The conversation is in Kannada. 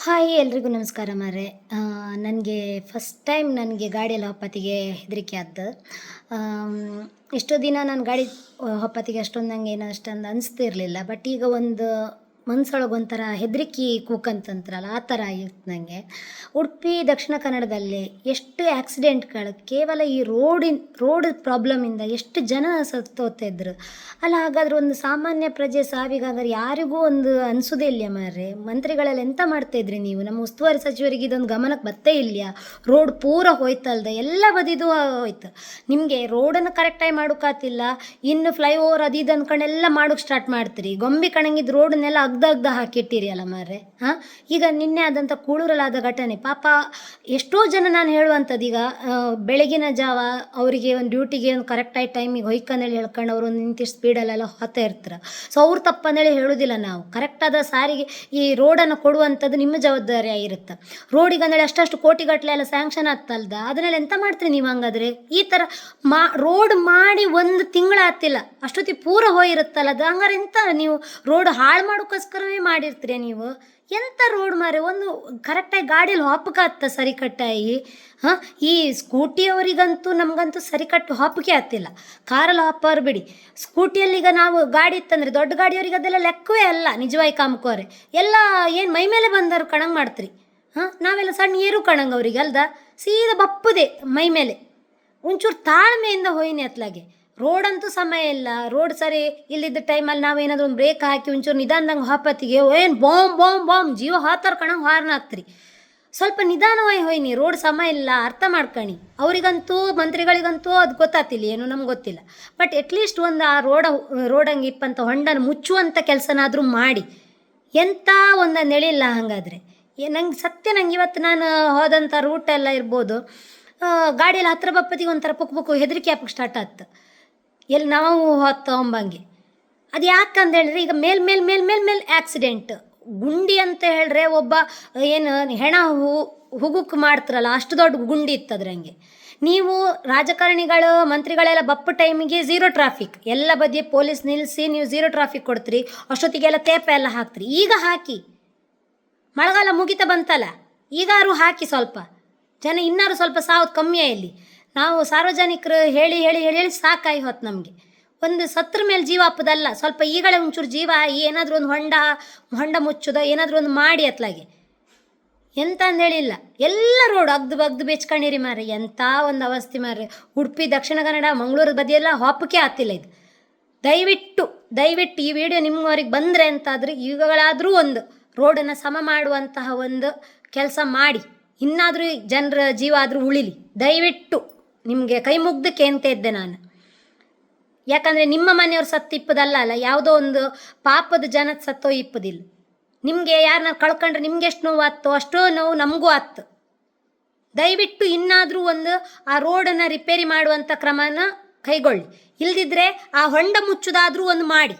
ಹಾಯ್ ಎಲ್ರಿಗೂ ನಮಸ್ಕಾರ ಮಾರ್ರೆ. ನನಗೆ ಫಸ್ಟ್ ಟೈಮ್ ನನಗೆ ಗಾಡಿಯಲ್ಲಿ ಹೊಪ್ಪತ್ತಿಗೆ ಹೆದರಿಕೆ ಆದ್ದು. ಎಷ್ಟೋ ದಿನ ನಾನು ಗಾಡಿ ಹೊಪ್ಪತ್ತಿಗೆ ಅಷ್ಟೊಂದು ನಂಗೆ ಏನು ಅಷ್ಟೊಂದು ಅನಿಸ್ತಿರ್ಲಿಲ್ಲ. ಬಟ್ ಈಗ ಒಂದು ಮನ್ಸೊಳಗೆ ಒಂಥರ ಹೆದರಿಕೆ ಕೂಕಂತಂತ್ರಲ್ಲ ಆ ಥರ ಆಗಿತ್ತು ನನಗೆ. ಉಡುಪಿ ದಕ್ಷಿಣ ಕನ್ನಡದಲ್ಲಿ ಎಷ್ಟು ಆಕ್ಸಿಡೆಂಟ್ಗಳು ಕೇವಲ ಈ ರೋಡ್ ಪ್ರಾಬ್ಲಮಿಂದ ಎಷ್ಟು ಜನ ಸತ್ತೋಗ್ತಿದ್ರು ಅಲ್ಲ. ಹಾಗಾದ್ರೆ ಒಂದು ಸಾಮಾನ್ಯ ಪ್ರಜೆ ಸಾವಿಗಾದ್ರೆ ಯಾರಿಗೂ ಒಂದು ಅನಿಸೋದೇ ಇಲ್ಲ ಮಾರ್ರೆ. ಮಂತ್ರಿಗಳೆಲ್ಲ ಎಂತ ಮಾಡ್ತಾಯಿದ್ರಿ ನೀವು? ನಮ್ಮ ಉಸ್ತುವಾರಿ ಸಚಿವರಿಗೆ ಇದೊಂದು ಗಮನಕ್ಕೆ ಬತ್ತೇ ಇಲ್ಲ. ರೋಡ್ ಪೂರ ಹೋಯ್ತಲ್ದೆ ಎಲ್ಲ ಬದಿದು ಹೋಯ್ತು. ನಿಮಗೆ ರೋಡನ್ನು ಕರೆಕ್ಟಾಗಿ ಮಾಡೋಕ್ಕಾತಿಲ್ಲ, ಇನ್ನು ಫ್ಲೈಓವರ್ ಅದು ಇದು ಅಂದ್ಕೊಂಡೆಲ್ಲ ಮಾಡೋಕ್ಕೆ ಸ್ಟಾರ್ಟ್ ಮಾಡ್ತೀರಿ. ಗೊಂಬೆ ಕಣಂಗಿದ್ದು ರೋಡನ್ನೆಲ್ಲ ಅಗ್ದ ಹಾಕಿಟ್ಟಿರಿ ಅಲ್ಲ ಮಾರ್ರೆ. ಈಗ ನಿನ್ನೆ ಆದಂಥ ಕೂಳೂರಲ್ಲಾದ ಘಟನೆ ಪಾಪ ಎಷ್ಟೋ ಜನ ನಾನು ಹೇಳುವಂಥದ್ದು ಈಗ ಬೆಳಗಿನ ಜಾವ ಅವರಿಗೆ ಒಂದು ಡ್ಯೂಟಿಗೆ ಒಂದು ಕರೆಕ್ಟಾಗಿ ಟೈಮಿಗೆ ಹೊಯ್ಕಂದೇಳಿ ಹೇಳ್ಕೊಂಡು ಅವರು ಒಂದು ನಿಂತಿಷ್ಟು ಸ್ಪೀಡಲ್ಲೆಲ್ಲ ಹೋಗ್ತಾ ಇರ್ತಾರೆ. ಸೊ ಅವ್ರು ತಪ್ಪಂದೇಳಿ ಹೇಳೋದಿಲ್ಲ ನಾವು. ಕರೆಕ್ಟಾದ ಸಾರಿಗೆ ಈ ರೋಡನ್ನು ಕೊಡುವಂಥದ್ದು ನಿಮ್ಮ ಜವಾಬ್ದಾರಿ ಆಗಿರುತ್ತೆ. ರೋಡಿಗೆ ಅಂದೇಳಿ ಅಷ್ಟು ಕೋಟಿಗಟ್ಟಲೆ ಎಲ್ಲ ಸ್ಯಾಂಕ್ಷನ್ ಆಗ್ತಲ್ದ, ಅದನ್ನೆಲ್ಲ ಎಂತ ಮಾಡ್ತೀರಿ ನೀವು? ಹಂಗಾದ್ರೆ ಈ ಥರ ರೋಡ್ ಮಾಡಿ ಒಂದು ತಿಂಗಳು ಆಗ್ತಿಲ್ಲ ಅಷ್ಟೊತ್ತಿಗೆ ಪೂರ ಹೋಗಿರುತ್ತಲ್ಲ ಅದು. ಹಂಗಾರೆ ಎಂತ ನೀವು ರೋಡ್ ಹಾಳು ಮಾಡೋಕ್ಕೋಸ್ಕರವೇ ಮಾಡಿರ್ತೀರಿ ನೀವು? ಎಂಥ ರೋಡ್ ಮಾರೆ, ಒಂದು ಕರೆಕ್ಟಾಗಿ ಗಾಡಿಯಲ್ಲಿ ಹಾಪಕ್ಕಾಗ್ತ ಸರಿ ಕಟ್ಟಾಗಿ. ಈ ಸ್ಕೂಟಿಯವರಿಗಂತೂ ನಮಗಂತೂ ಸರಿ ಕಟ್ಟು ಹಾಪಕ್ಕೆ ಆಗ್ತಿಲ್ಲ. ಕಾರಲ್ಲಿ ಹಾಪೋರು ಬಿಡಿ, ಸ್ಕೂಟಿಯಲ್ಲಿ ಈಗ ನಾವು ಗಾಡಿ ಇತ್ತಂದರೆ ದೊಡ್ಡ ಗಾಡಿಯವರಿಗೆ ಅದೆಲ್ಲ ಲೆಕ್ಕವೇ ಅಲ್ಲ. ನಿಜವಾಗಿ ಕಾಮ್ಕೋರೆ ಎಲ್ಲ ಏನು ಮೈ ಮೇಲೆ ಬಂದರು ಕಣಂಗೆ ಮಾಡ್ತೀರಿ. ನಾವೆಲ್ಲ ಸಣ್ಣ ಏರು ಕಣಂಗೆ ಅವ್ರಿಗೆ ಅಲ್ದ, ಸೀದಾ ಬಪ್ಪದೆ ಮೈ ಮೇಲೆ. ಒಂಚೂರು ತಾಳ್ಮೆಯಿಂದ ಹೋಯ್ನಿ ಅತ್ಲಾಗೆ. ರೋಡಂತೂ ಸಮಯ ಇಲ್ಲ, ರೋಡ್ ಸರಿ ಇಲ್ಲಿದ್ದ ಟೈಮಲ್ಲಿ ನಾವೇನಾದರೂ ಒಂದು ಬ್ರೇಕ್ ಹಾಕಿ ಒಂಚೂರು ನಿಧಾನದಂಗೆ ಹಾಪತ್ತಿಗೆ ಏನು ಬಾಂಬ್ ಜೀವ ಹಾತಾರ ಕಣಂಗೆ ಹಾರ್ನ್ ಹಾಕ್ತೀರಿ. ಸ್ವಲ್ಪ ನಿಧಾನವಾಗಿ ಹೋಯ್ನಿ, ರೋಡ್ ಸಮಯ ಇಲ್ಲ, ಅರ್ಥ ಮಾಡ್ಕಣಿ. ಅವರಿಗಂತೂ ಮಂತ್ರಿಗಳಿಗಂತೂ ಅದು ಗೊತ್ತಾಗ್ತಿಲ್ಲ, ಏನು ನಮ್ಗೆ ಗೊತ್ತಿಲ್ಲ. ಬಟ್ ಅಟ್ಲೀಸ್ಟ್ ಒಂದು ಆ ರೋಡಂಗೆ ಇಪ್ಪಂತ ಹೊಂಡನ ಮುಚ್ಚುವಂಥ ಕೆಲಸನಾದರೂ ಮಾಡಿ. ಎಂಥ ಒಂದು ನೆಳಿಲ್ಲ ಹಾಗಾದರೆ. ನಂಗೆ ಇವತ್ತು ನಾನು ಹೋದಂಥ ರೂಟೆಲ್ಲ ಇರ್ಬೋದು, ಗಾಡಿಯಲ್ಲಿ ಹತ್ತಿರ ಬಪ್ಪತ್ತಿಗೆ ಒಂಥರ ಪುಕ್ಕು ಹೆದರಿಕೆ ಹಾಪಕ್ಕೆ ಸ್ಟಾರ್ಟ್ ಆಯ್ತು. ಎಲ್ಲಿ ನಾವು ಹೊತ್ತೊಂಬಂಗೆ ಅದು ಯಾಕಂದೇಳಿದ್ರೆ ಈಗ ಮೇಲ್ ಆಕ್ಸಿಡೆಂಟ್ ಗುಂಡಿ ಅಂತ ಹೇಳಿದ್ರೆ ಒಬ್ಬ ಏನು ಹೆಣ ಹುಗುಕ್ ಮಾಡ್ತಾರಲ್ಲ ಅಷ್ಟು ದೊಡ್ಡ ಗುಂಡಿ ಇತ್ತದ್ರಂಗೆ. ನೀವು ರಾಜಕಾರಣಿಗಳು ಮಂತ್ರಿಗಳೆಲ್ಲ ಬಪ್ಪು ಟೈಮಿಗೆ ಝೀರೋ ಟ್ರಾಫಿಕ್ ಎಲ್ಲ ಬದಿಯ ಪೊಲೀಸ್ ನಿಲ್ಲಿಸಿ ನೀವು ಝೀರೋ ಟ್ರಾಫಿಕ್ ಕೊಡ್ತೀರಿ. ಅಷ್ಟೊತ್ತಿಗೆಲ್ಲ ತೇಪ ಎಲ್ಲ ಹಾಕ್ತೀರಿ. ಈಗ ಹಾಕಿ, ಮಳೆಗಾಲ ಮುಗಿತಾ ಬಂತಲ್ಲ, ಈಗಾರು ಹಾಕಿ. ಸ್ವಲ್ಪ ಜನ ಇನ್ನಾರು ಸ್ವಲ್ಪ ಸಾವು ಕಮ್ಮಿಯೇ ಇಲ್ಲಿ. ನಾವು ಸಾರ್ವಜನಿಕರು ಹೇಳಿ ಸಾಕಾಗಿ ಹೊತ್ತು ನಮಗೆ. ಒಂದು ಸತ್ರ ಮೇಲೆ ಜೀವ ಹಾಪದಲ್ಲ, ಸ್ವಲ್ಪ ಈಗಲೇ ಒಂಚೂರು ಜೀವ ಏನಾದರೂ ಒಂದು ಹೊಂಡ ಮುಚ್ಚೋದ ಏನಾದರೂ ಒಂದು ಮಾಡಿ ಅತ್ಲಾಗೆ. ಎಂತ ಅಂದೇಳಿಲ್ಲ, ಎಲ್ಲ ರೋಡ್ ಅಗ್ದು ಬೆಚ್ಕೊಂಡಿರಿ ಮಾರ್ರೆ. ಎಂಥ ಒಂದು ಅವಸ್ಥೆ ಮಾರ್ರೆ. ಉಡುಪಿ ದಕ್ಷಿಣ ಕನ್ನಡ ಮಂಗಳೂರು ಬದಿಯೆಲ್ಲ ಹಾಪಕ್ಕೆ ಆಗ್ತಿಲ್ಲ ಇದು. ದಯವಿಟ್ಟು ಈ ವಿಡಿಯೋ ನಿಮ್ಮವರಿಗೆ ಬಂದರೆ ಅಂತಾದರೆ ಈಗಲಾದರೂ ಒಂದು ರೋಡನ್ನು ಸಮ ಮಾಡುವಂತಹ ಒಂದು ಕೆಲಸ ಮಾಡಿ. ಇನ್ನಾದರೂ ಜನರ ಜೀವ ಆದರೂ ಉಳಿಲಿ. ದಯವಿಟ್ಟು ನಿಮಗೆ ಕೈ ಮುಗ್ದಕ್ಕೆ ಅಂತ ಇದ್ದೆ ನಾನು. ಯಾಕಂದರೆ ನಿಮ್ಮ ಮನೆಯವ್ರು ಸತ್ತು ಇಪ್ಪದಲ್ಲ ಅಲ್ಲ, ಯಾವುದೋ ಒಂದು ಪಾಪದ ಜನದ ಸತ್ತೋ ಇಪ್ಪದಿಲ್ಲ. ನಿಮಗೆ ಯಾರನ್ನ ಕಳ್ಕೊಂಡ್ರೆ ನಿಮ್ಗೆ ಎಷ್ಟು ನೋವು ಆತ್ತೋ ಅಷ್ಟೋ ನೋವು ನಮಗೂ ಆತ್ತು. ದಯವಿಟ್ಟು ಇನ್ನಾದರೂ ಒಂದು ಆ ರೋಡನ್ನು ರಿಪೇರಿ ಮಾಡುವಂಥ ಕ್ರಮನ ಕೈಗೊಳ್ಳಿ. ಇಲ್ದಿದ್ರೆ ಆ ಹೊಂಡ ಮುಚ್ಚೋದಾದರೂ ಒಂದು ಮಾಡಿ.